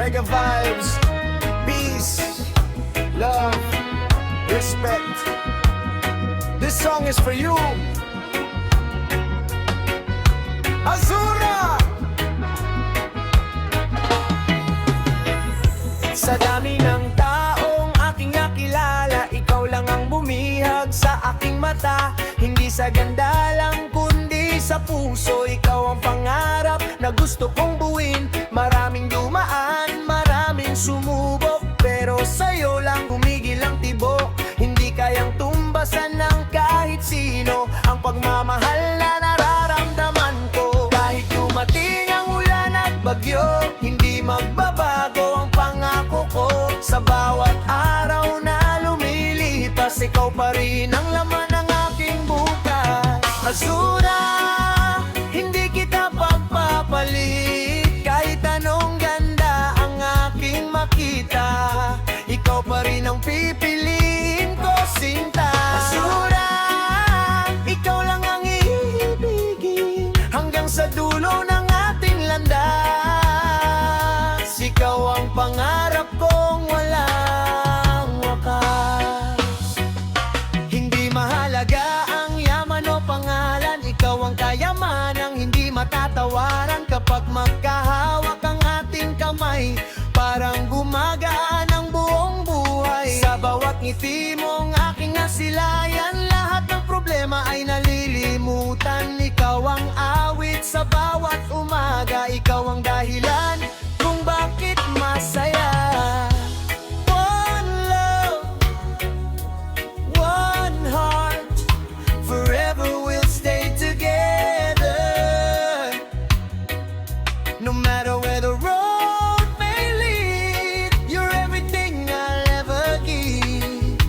reggae vibes. Peace, love, respect. This song is for you, Azura. Sa dami ng taong aking nakilala, ikaw lang ang bumihag sa aking mata. Hindi sa ganda lang kundi sa puso, ikaw ang pangarap na gusto kong buuin. Maraming dumaan, maraming sumubok, pero sa'yo lang humigil ang tibok. Hindi kayang tumbasan ng kahit sino ang pagmamahal na nararamdaman ko. Kahit dumating ang ulan at bagyo, hindi magbabago ang pangako ko. Sa bawat araw na lumilipas, ikaw pa rin ang laman ng aking bukas. Azura, hindi kita pagpapalit. Kahit anong ganda ang aking makita, ikaw pa rin ang pipiliin ko, sinta. Azura, ikaw lang ang iibigin hanggang sa dulo ng ating landas. Ikaw ang pangarap kong walang wakas. Hindi mahalaga ang yaman o pangalan, ikaw ang kayamanang hindi matatawaran. Kapag magkahawak ang ating kamay, parang gumagaan ang buong buhay. Sa bawat ngiti mong aking nasilayan, lahat ng problema ay nalilimutan. Ikaw ang awit sa bawat umaga, ikaw ang dahilan kung bakit masaya. One love, one heart, forever we'll stay together. No matter where the road may lead, you're everything I'll ever give.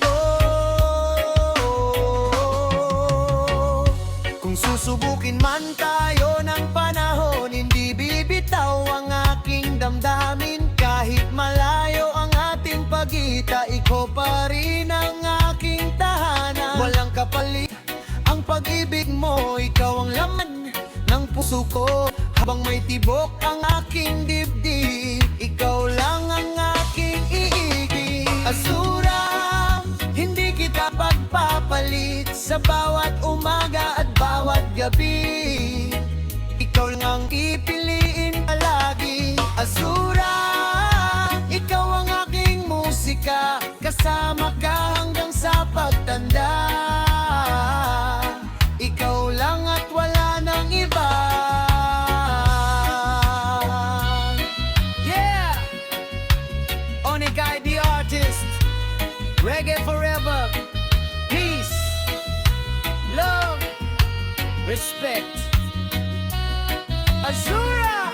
Oh, kung susubukin man tayo ng panahon, hindi bibitaw ang aking damdamin. Kahit malayo ang ating pagita, ikaw pa rin ang aking tahanan. Walang kapalit ang pag-ibig mo, ikaw ang laman ng puso ko. Habang may tibok ang aking dibdib, ikaw lang ang aking iibig. Azura, hindi kita pagpapalit. Sa bawat umaga at bawat gabi, ikaw lang ang pipiliin palagi. Azura, ikaw ang aking musika, kasama ka hanggang sa pagtanda. Ikaw lang at wala nang iba. Yeah! Onegai the artist, reggae forever. Peace, love, respect. Azura!